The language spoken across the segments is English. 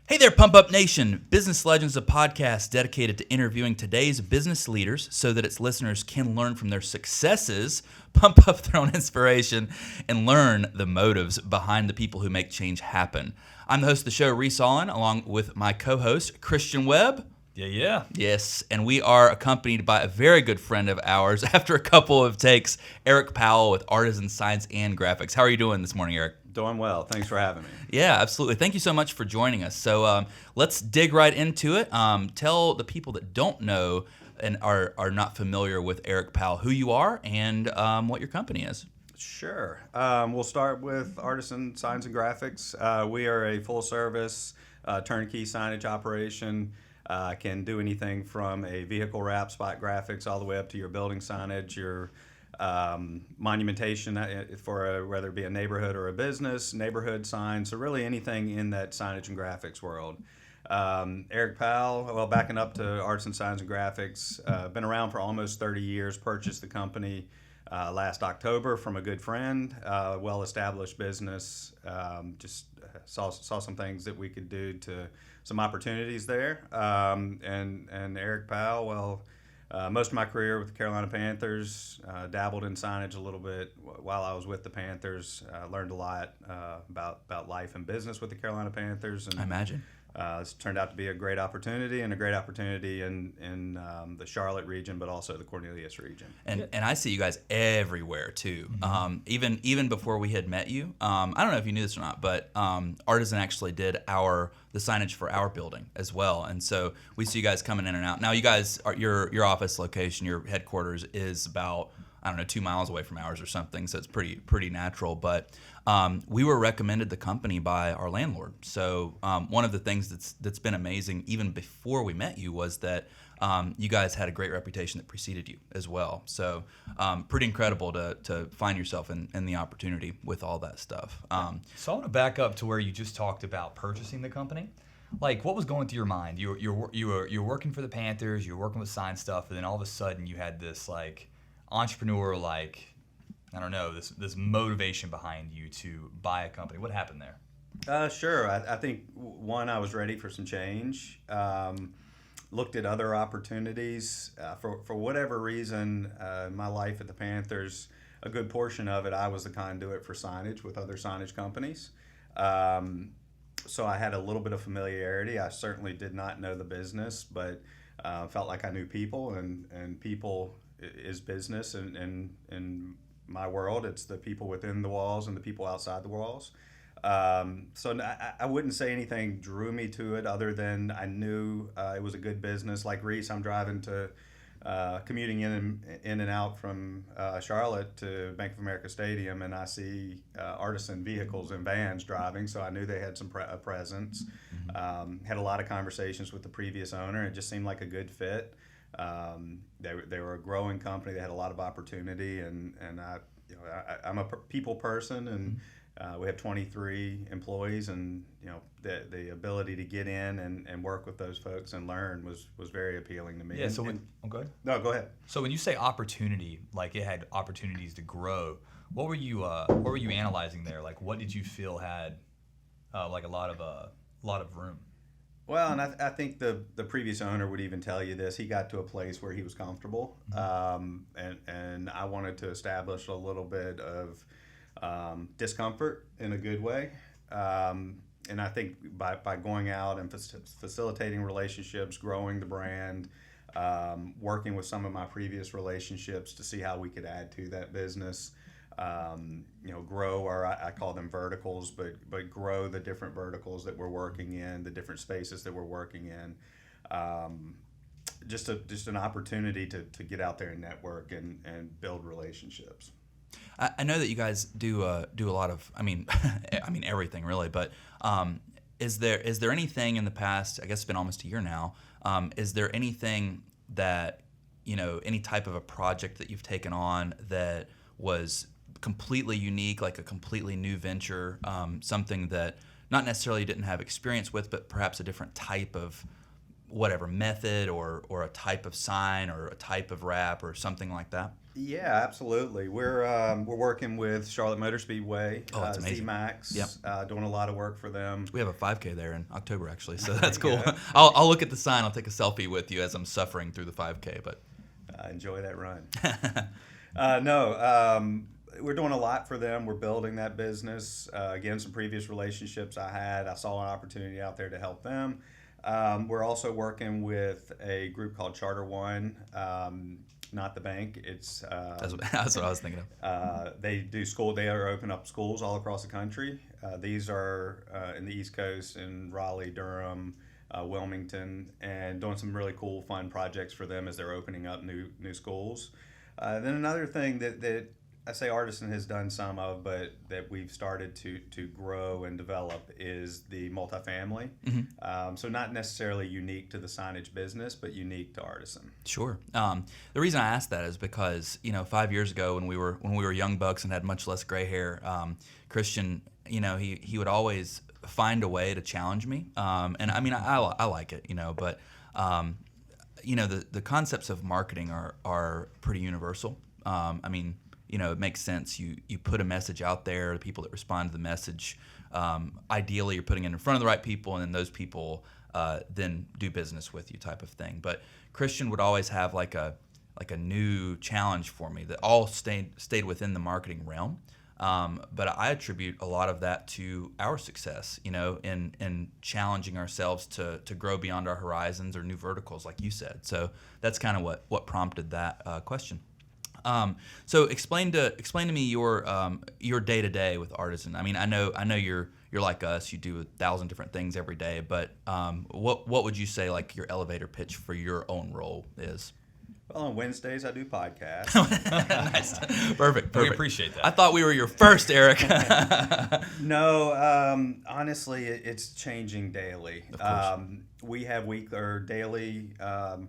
Hey there, Pump Up Nation. Business Legends, a podcast dedicated to interviewing today's business leaders so that its listeners can learn from their successes, pump up their own inspiration, and learn the motives behind the people who make change happen. I'm the host of the show, Reese Allen, along with my co-host, Christian Webb. Yeah. Yes, and we are accompanied by a very good friend of ours after a couple of takes, Erik Powell with Artisan Signs and Graphics. How are you doing this morning, Erik? Doing well. Thanks for having me. Yeah, absolutely. Thank you so much for joining us. So let's dig right into it. Tell the people that don't know and are not familiar with Erik Powell who you are and what your company is. Sure. We'll start with Artisan Signs and Graphics. We are a full-service turnkey signage operation. Can do anything from a vehicle wrap, spot graphics, all the way up to your building signage, your monumentation for whether it be a neighborhood or a business, neighborhood signs, so really anything in that signage and graphics world. Erik Powell, well, backing up to Artisan Signs and Graphics, been around for almost 30 years, purchased the company last October from a good friend, well-established business, just saw some things that we could do to some opportunities there. And Erik Powell, well, most of my career with the Carolina Panthers, dabbled in signage a little bit while I was with the Panthers. Learned a lot about life and business with the Carolina Panthers. And I imagine. It's turned out to be a great opportunity in the Charlotte region, but also the Cornelius region. And I see you guys everywhere too. Mm-hmm. Even before we had met you, I don't know if you knew this or not, but Artisan actually did the signage for our building as well, and so we see you guys coming in and out. Now, you guys, your office location, your headquarters is about 2 miles away from ours or something, so it's pretty natural. But we were recommended the company by our landlord. So one of the things that's been amazing even before we met you was that you guys had a great reputation that preceded you as well. So pretty incredible to find yourself in the opportunity with all that stuff. So I want to back up to where you just talked about purchasing the company. Like, what was going through your mind? You're working for the Panthers, you're working with sign stuff, and then all of a sudden you had this entrepreneur, this motivation behind you to buy a company. What happened there? Sure. I think, one, I was ready for some change. Looked at other opportunities. For whatever reason, my life at the Panthers, a good portion of it, I was the conduit for signage with other signage companies. So I had a little bit of familiarity. I certainly did not know the business, but felt like I knew people, and people is business. And in my world, it's the people within the walls and the people outside the walls. So I wouldn't say anything drew me to it other than I knew it was a good business. Like Reese, I'm driving to commuting in and out from Charlotte to Bank of America Stadium, and I see Artisan vehicles and vans driving, so I knew they had some presence. Had a lot of conversations with the previous owner. It just seemed like a good fit. They were a growing company. They had a lot of opportunity, and I'm a people person, and we have 23 employees, and the ability to get in and work with those folks and learn was very appealing to me. Yeah. Go ahead. No, go ahead. So when you say opportunity, like it had opportunities to grow, what were you analyzing there? Like, what did you feel had a lot of room? Well, and I think the previous owner would even tell you this. He got to a place where he was comfortable, and I wanted to establish a little bit of discomfort in a good way. And I think by going out and facilitating relationships, growing the brand, working with some of my previous relationships to see how we could add to that business, grow I call them verticals, but grow the different verticals that we're working in, the different spaces that we're working in. Just an opportunity to get out there and network and build relationships. I know that you guys do a lot of, everything really, but is there anything in the past, I guess it's been almost a year now, is there anything that, any type of a project that you've taken on that was completely unique, like a completely new venture, something that not necessarily you didn't have experience with, but perhaps a different type of whatever method or a type of sign or a type of wrap or something like that? Yeah, absolutely. We're working with Charlotte Motor Speedway, Oh, that's amazing. Z-Max, Yep. doing a lot of work for them. We have a 5K there in October, actually, so that's cool. Yeah. I'll look at the sign. I'll take a selfie with you as I'm suffering through the 5K. But Enjoy that run. We're doing a lot for them. We're building that business. Again, some previous relationships I had, I saw an opportunity out there to help them. We're also working with a group called Charter One. Not the bank. It's that's what I was thinking of. they do school. They are open up schools all across the country. These are in the East Coast in Raleigh, Durham, Wilmington, and doing some really cool, fun projects for them as they're opening up new schools. Then another thing that I say Artisan has done some of, but that we've started to grow and develop is the multifamily. So not necessarily unique to the signage business, but unique to Artisan. Sure. The reason I asked that is because 5 years ago when we were young bucks and had much less gray hair, Christian, he would always find a way to challenge me. And I mean I like it, but the concepts of marketing are pretty universal. It makes sense. You put a message out there, the people that respond to the message, ideally you're putting it in front of the right people, and then those people then do business with you, type of thing. But Christian would always have like a new challenge for me that all stayed within the marketing realm. But I attribute a lot of that to our success, in challenging ourselves to grow beyond our horizons or new verticals, like you said. So that's kind of what prompted that question. So explain to me your day to day with Artisan. I mean, I know you're like us. You do 1,000 different things every day. But what would you say like your elevator pitch for your own role is? Well, on Wednesdays I do podcasts. Nice, perfect. We appreciate that. I thought we were your first, Eric. No, honestly, it's changing daily. Of course. We have weekly or daily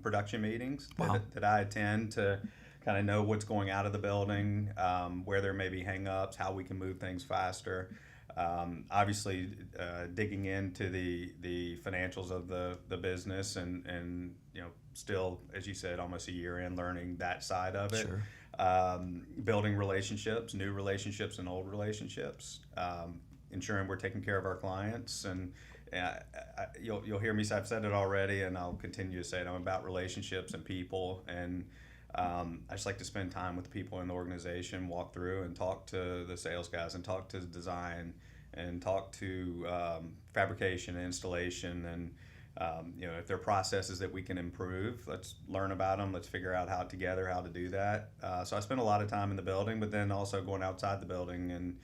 production meetings Wow. that I attend to kind of know what's going out of the building, where there may be hang-ups, how we can move things faster. Obviously, digging into the financials of the business and still, as you said, almost a year in, learning that side of it. Sure. Building relationships, new relationships and old relationships, ensuring we're taking care of our clients. And you'll hear me say, I've said it already, and I'll continue to say it. I'm about relationships and people, and I just like to spend time with the people in the organization, walk through and talk to the sales guys and talk to design and talk to fabrication and installation, and if there are processes that we can improve, let's learn about them. Let's figure out how to do that. So I spend a lot of time in the building, but then also going outside the building and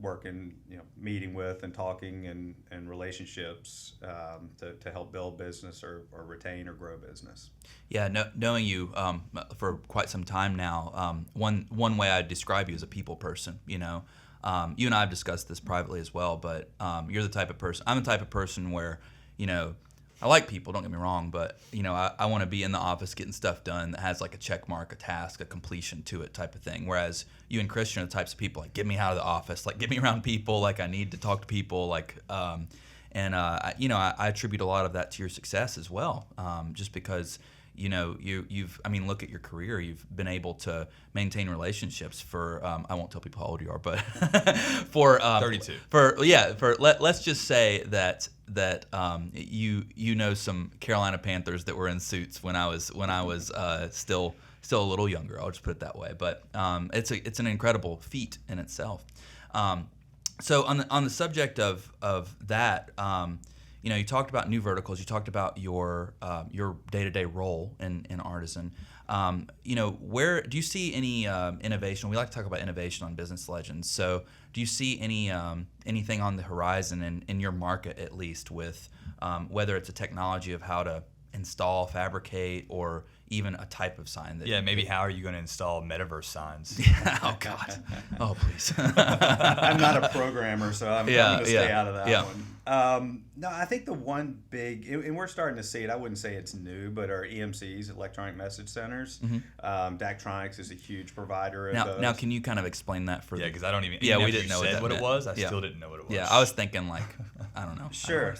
working, meeting with and talking and relationships to help build business or retain or grow business. Yeah, knowing you for quite some time now, one way I'd describe you as a people person. You and I have discussed this privately as well, but you're the type of person. I'm the type of person where, I like people, don't get me wrong, but I want to be in the office getting stuff done that has like a check mark, a task, a completion to it type of thing. Whereas you and Christian are the types of people like, get me out of the office, like get me around people, like I need to talk to people, like I attribute a lot of that to your success as well, just because look at your career. You've been able to maintain relationships for I won't tell people how old you are, but for 32. Let's just say that you know some Carolina Panthers that were in suits when I was still a little younger. I'll just put it that way. But it's an incredible feat in itself. So on the subject of that. You talked about new verticals. You talked about your day-to-day role in Artisan. Where do you see any innovation? We like to talk about innovation on Business Legends. So, do you see anything on the horizon in your market, at least, with whether it's a technology of how to install, fabricate, or even a type of sign that maybe how are you going to install metaverse signs? Oh God. Oh please. I'm not a programmer, so I'm going to stay out of that one. No, I think the one big, and we're starting to see it, I wouldn't say it's new, but our EMCs, electronic message centers. Daktronics is a huge provider of those. Now, can you kind of explain that for because I don't even. Yeah, we didn't know what it was. I still didn't know what it was. Yeah, I was thinking I don't know. Sure.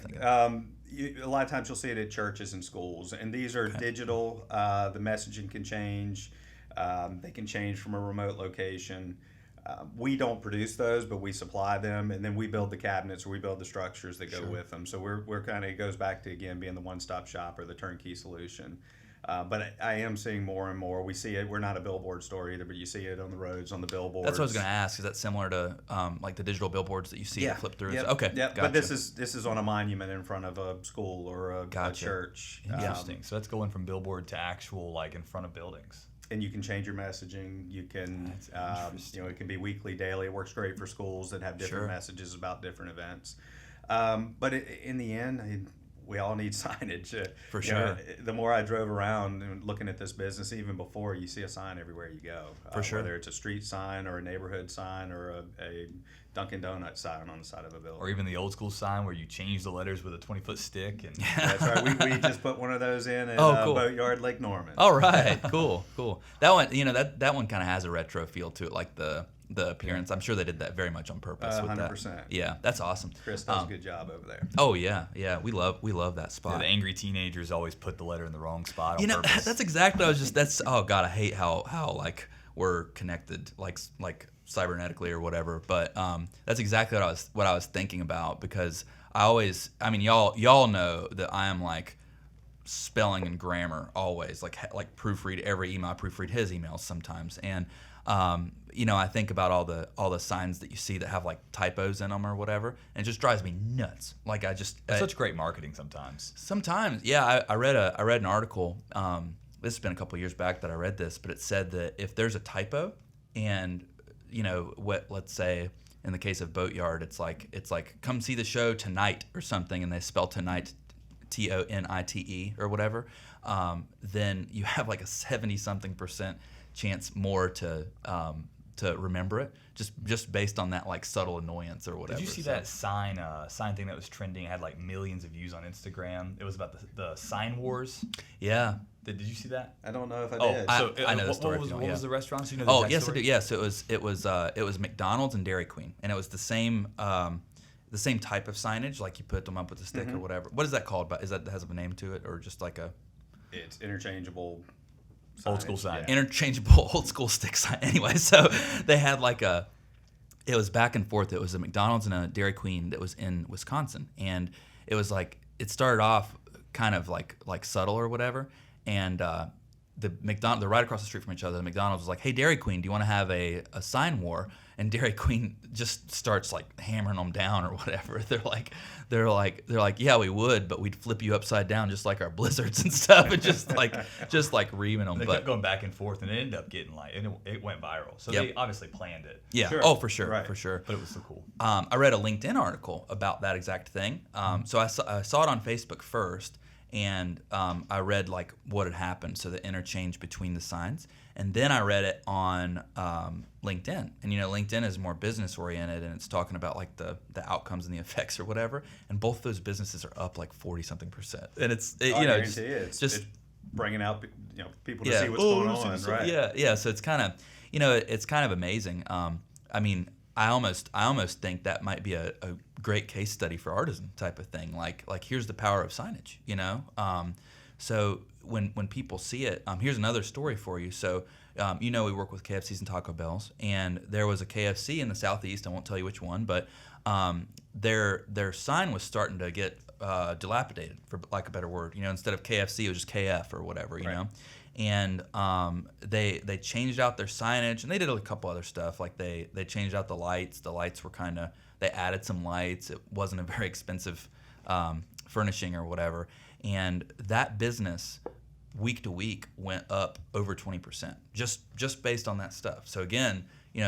A lot of times you'll see it at churches and schools, and these are digital. The messaging can change. They can change from a remote location. We don't produce those, but we supply them, and then we build the cabinets or we build the structures that go with them. So we're kind of, it goes back to, again, being the one-stop shop or the turnkey solution. But I am seeing more and more. We see it. We're not a billboard store either, but you see it on the roads, on the billboards. That's what I was going to ask. Is that similar to like the digital billboards that you see that flip through? Yep. Okay. Yep. Gotcha. But this is on a monument in front of a school or a church. Interesting. So that's going from billboard to actual, like, in front of buildings. And you can change your messaging. You can, it can be weekly, daily. It works great for schools that have different messages about different events. But in the end, we all need signage. For sure. The more I drove around and looking at this business, even before, you see a sign everywhere you go. For sure. Whether it's a street sign or a neighborhood sign or a Dunkin' Donuts sign on the side of a building. Or even the old school sign where you change the letters with a 20-foot stick. And That's right. We just put one of those in at cool. Boatyard Lake Norman. All right. Cool. That one, that one kind of has a retro feel to it, like the appearance. I'm sure they did that very much on purpose. 100%. That. Yeah, that's awesome. Chris does a good job over there. Oh yeah. We love that spot. Yeah, the angry teenagers always put the letter in the wrong spot on purpose. That's exactly. Oh God, I hate how like we're connected like cybernetically or whatever. But that's exactly what I was thinking about, because y'all know that I am like spelling and grammar always, like proofread every email. I proofread his emails sometimes, and I think about all the signs that you see that have like typos in them or whatever, and it just drives me nuts. Like it's such great marketing sometimes. Sometimes, yeah. I read an article. This has been a couple years back that I read this, but it said that if there's a typo, and let's say in the case of Boatyard, it's like come see the show tonight or something, and they spell tonight TONITE or whatever, then you have like a 70-something% chance more to remember it, just based on that like subtle annoyance or whatever. Did you see that sign thing that was trending? It had like millions of views on Instagram. It was about the sign wars. Yeah. Did you see that? I don't know if I did. I know the story. What was the restaurant? So Yes, I do. Yes, it was McDonald's and Dairy Queen, and it was the same type of signage, like you put them up with a stick or whatever. What is that called? But has a name to it, or just like a? It's interchangeable. Old school sign. Yeah. Interchangeable old school stick sign. Anyway, so they had it was back and forth. It was a McDonald's and a Dairy Queen that was in Wisconsin, and it was like, it started off kind of like subtle or whatever, and they're right across the street from each other. The McDonald's was like, "Hey, Dairy Queen, do you want to have a sign war?" And Dairy Queen just starts like hammering them down or whatever. They're like, "Yeah, we would, but we'd flip you upside down just like our blizzards and stuff," and just like reaming them. They kept going back and forth, and it ended up getting it went viral. So they obviously planned it. Yeah. Sure. Oh, for sure, Right. for sure. But it was so cool. I read a LinkedIn article about that exact thing. So I saw it on Facebook first, and I read like what had happened, so the interchange between the signs, and then I read it on LinkedIn. And LinkedIn is more business oriented, and it's talking about like the outcomes and the effects or whatever. And both those businesses are up like 40-something%. And it's just bringing out people to see what's going on, right? Yeah. So it's kind of amazing. I almost think that might be a great case study for Artisan type of thing. Like here's the power of signage, So when people see it, here's another story for you. So we work with KFCs and Taco Bells, and there was a KFC in the Southeast. I won't tell you which one, but their sign was starting to get dilapidated, for lack of a better word. Instead of KFC, it was just KF or whatever. And they changed out their signage, and they did a couple other stuff. Like they changed out the lights. The lights were they added some lights. It wasn't a very expensive furnishing or whatever. And that business, week to week, went up over 20%, just based on that stuff. So again,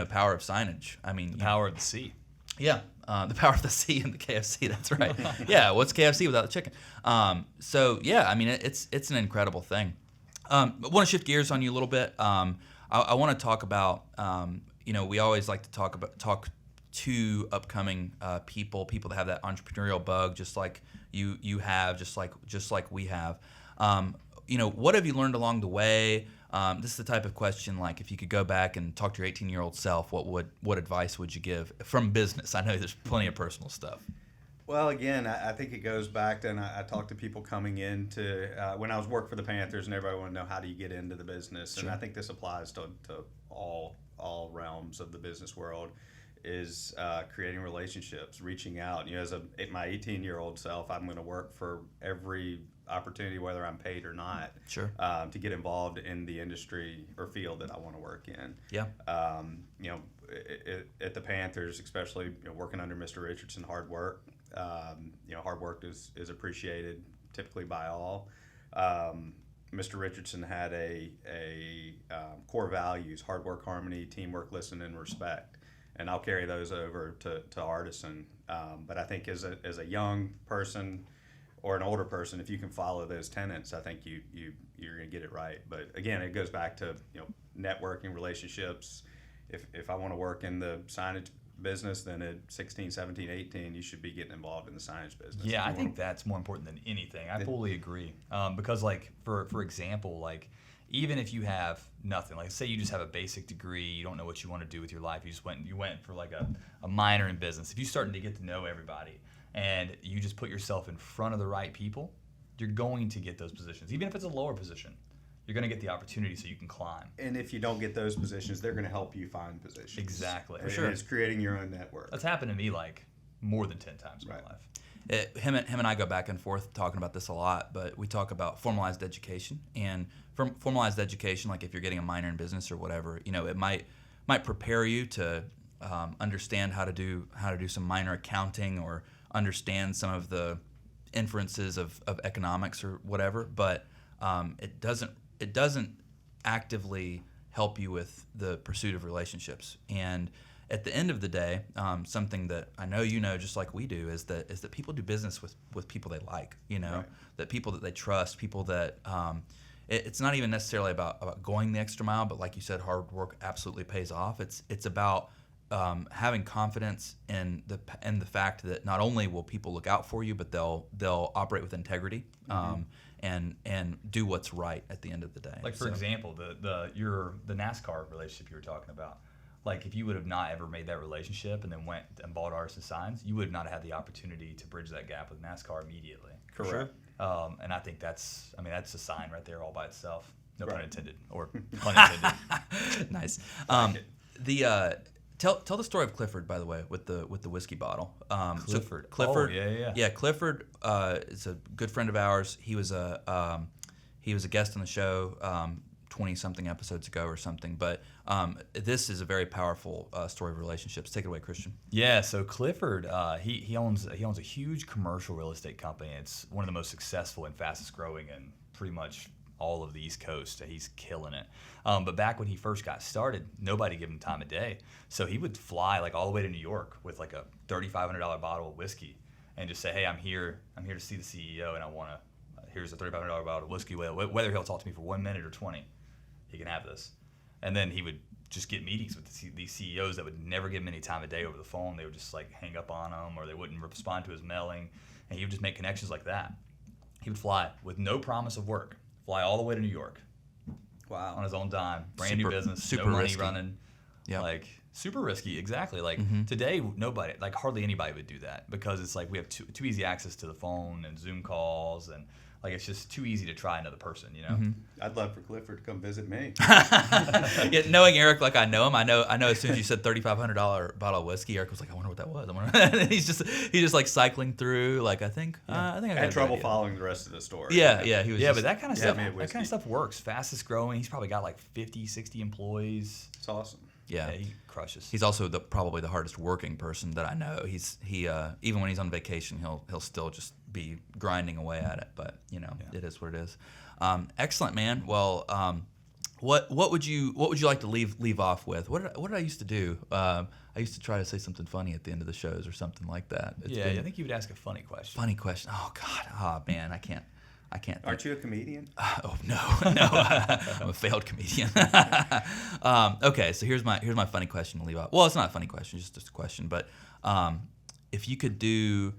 power of signage. The power of the sea. Yeah, the power of the sea and the KFC. That's right. Yeah, what's KFC without the chicken? So yeah, it's an incredible thing. I want to shift gears on you a little bit. I want to talk about, we always like to talk to upcoming people that have that entrepreneurial bug, just like you have, just like we have. What have you learned along the way? This is the type of question, like if you could go back and talk to your 18-year-old self, what advice would you give from business? I know there's plenty of personal stuff. Well, again, I think it goes back to, and I talk to people coming into, when I was working for the Panthers, and everybody wanted to know, how do you get into the business? Sure. And I think this applies to all realms of the business world, is creating relationships, reaching out. You know, as my 18-year-old self, I'm going to work for every opportunity, whether I'm paid or not, Sure. to get involved in the industry or field that I want to work in. Yeah. You know, at the Panthers, especially, you know, working under Mr. Richardson, hard work. You know, hard work is appreciated typically by all. Mr. Richardson had a core values: hard work, harmony, teamwork, listen, and respect. And I'll carry those over to Artisan. But I think as a young person or an older person, if you can follow those tenets, I think you're going to get it right. But again, it goes back to, you know, networking, relationships. If I want to work in the signage business, then at 16, 17, 18, you should be getting involved in the signage business. Yeah, I think that's more important than anything. I fully agree. Because, like, for example, like, even if you have nothing, like, say you just have a basic degree, you don't know what you want to do with your life, you went for like a minor in business. If you're starting to get to know everybody and you just put yourself in front of the right people, you're going to get those positions. Even if it's a lower position, you're going to get the opportunity so you can climb. And if you don't get those positions, they're going to help you find positions. Exactly. For sure. It's creating your own network. That's happened to me like more than 10 times in my life. Him and I go back and forth talking about this a lot, but we talk about formalized education. And from formalized education, like if you're getting a minor in business or whatever, you know, it might prepare you to understand how to do some minor accounting or understand some of the inferences of economics or whatever, but it doesn't actively help you with the pursuit of relationships. And at the end of the day, something that I know you know just like we do is that people do business with people they like, you know, right. That people that they trust, people that it's not even necessarily about going the extra mile, but like you said, hard work absolutely pays off. It's about having confidence in the fact that not only will people look out for you, but they'll operate with integrity. And do what's right at the end of the day. Like, for example, the NASCAR relationship you were talking about. Like, if you would have not ever made that relationship and then went and bought Artisan Signs, you would not have had the opportunity to bridge that gap with NASCAR immediately. Correct. And I think that's a sign right there all by itself. No Right. pun intended, or pun intended. Nice. Like it. Tell the story of Clifford, by the way, with the whiskey bottle. Clifford. Clifford. Oh, yeah. Yeah, Clifford is a good friend of ours. He was a guest on the show 20-something episodes ago or something. But this is a very powerful story of relationships. Take it away, Christian. Yeah, so Clifford, he owns a huge commercial real estate company. It's one of the most successful and fastest growing in pretty much all of the East Coast. He's killing it. But back when he first got started, nobody gave him time of day. So he would fly like all the way to New York with like a $3,500 bottle of whiskey and just say, "Hey, I'm here to see the CEO, and I want to. Here's a $3,500 bottle of whiskey. Whether he'll talk to me for 1 minute or 20, he can have this." And then he would just get meetings with these CEOs that would never give him any time of day over the phone. They would just like hang up on him, or they wouldn't respond to his mailing, and he would just make connections like that. He would fly with no promise of work, fly all the way to New York. Wow. On his own dime, brand new business, super no money risky. running. Yeah. Like, super risky, exactly. Like, today, nobody, like, hardly anybody would do that because it's like we have too easy access to the phone and Zoom calls, and like it's just too easy to try another person, you know? I'd love for Clifford to come visit me. Yeah, knowing Eric like I know him, I know as soon as you said $3,500 bottle of whiskey, Eric was like, I wonder what that was. He's just like cycling through. Like I think I got had a trouble good idea. following the rest of the story. Yeah, he was. Yeah, just, but that kind of Yeah, stuff, made that whiskey. kind of stuff works. Fastest growing. He's probably got like 50, 60 employees. It's awesome. yeah. He crushes. He's also probably the hardest working person that I know. He even when he's on vacation, he'll still just be grinding away at it. But you know, It is what it is. Excellent, man. Well, what would you like to leave off with? What did I used to do? I used to try to say something funny at the end of the shows or something like that. It's been I think you would ask a funny question. funny question. Oh God, man, I can't. Think. Aren't you a comedian? Oh no, I'm a failed comedian. Okay, so here's my funny question to leave out. Well, it's not a funny question, just a question. But if you could be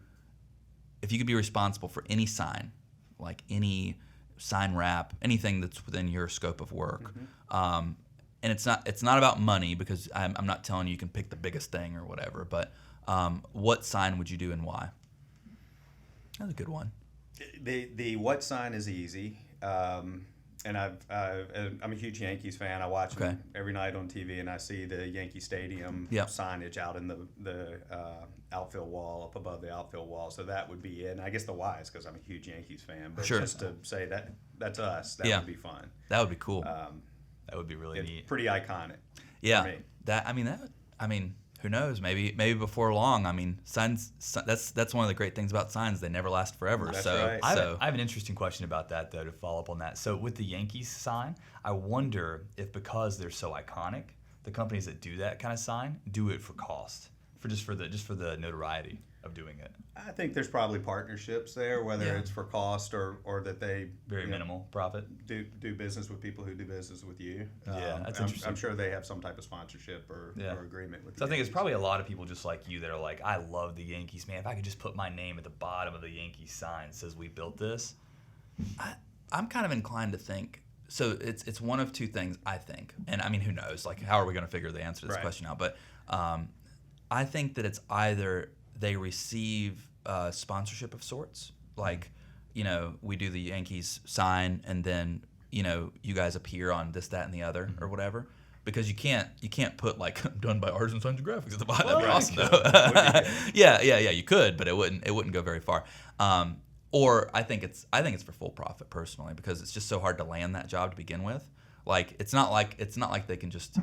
responsible for any sign, like any sign wrap, anything that's within your scope of work, and it's not about money because I'm not telling you can pick the biggest thing or whatever. But what sign would you do and why? That's a good one. The what sign is easy. And I'm a huge Yankees fan. I watch them every night on TV, and I see the Yankee Stadium signage out in the outfield wall, up above the outfield wall. So that would be it. And I guess the why is because I'm a huge Yankees fan. But just to say that's us, that would be fun. That would be cool. That would be really neat. Pretty iconic. Yeah. For me. I mean, who knows? Maybe before long. I mean, signs. That's one of the great things about signs. They never last forever. That's so, right. I have an interesting question about that, though, to follow up on that. So with the Yankees sign, I wonder if because they're so iconic, the companies that do that kind of sign do it for cost, just for the notoriety of doing it. I think there's probably partnerships there, whether it's for cost or that they very minimal profit do business with people who do business with you. Yeah, that's interesting. I'm sure they have some type of sponsorship or agreement with. So I think it's probably a lot of people just like you that are like, I love the Yankees, man. If I could just put my name at the bottom of the Yankees sign that says we built this. I'm kind of inclined to think. So it's one of two things, I think, and I mean, who knows? Like, how are we going to figure the answer to this question out? But I think that it's either they receive sponsorship of sorts, like, we do the Yankees sign, and then you guys appear on this, that, and the other, or whatever. Because you can't put like done by Artisan Signs and Graphics at the bottom. That'd be awesome though. Yeah, you could, but it wouldn't go very far. Or I think it's for full profit personally, because it's just so hard to land that job to begin with. Like it's not like they can just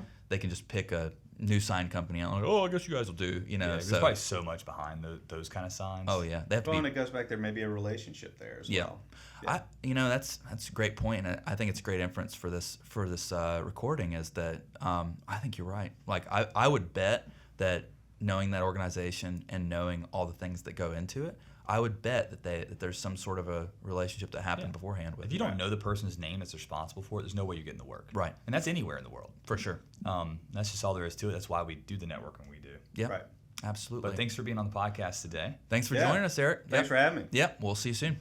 pick a new sign company and like, I guess you guys will do, there's probably so much behind those kind of signs. Oh yeah, they have to be. And it goes back, there may be a relationship there as well. Yeah. That's a great point, and I think it's a great inference for this recording is that I think you're right. Like I would bet that knowing that organization and knowing all the things that go into it, I would bet that there's some sort of a relationship that happened beforehand with. If you don't know the person's name that's responsible for it, there's no way you're getting the work. Right. And that's anywhere in the world. For sure. That's just all there is to it. That's why we do the networking we do. Yeah. Right. Absolutely. But thanks for being on the podcast today. Thanks for joining us, Eric. Thanks for having me. Yep. We'll see you soon.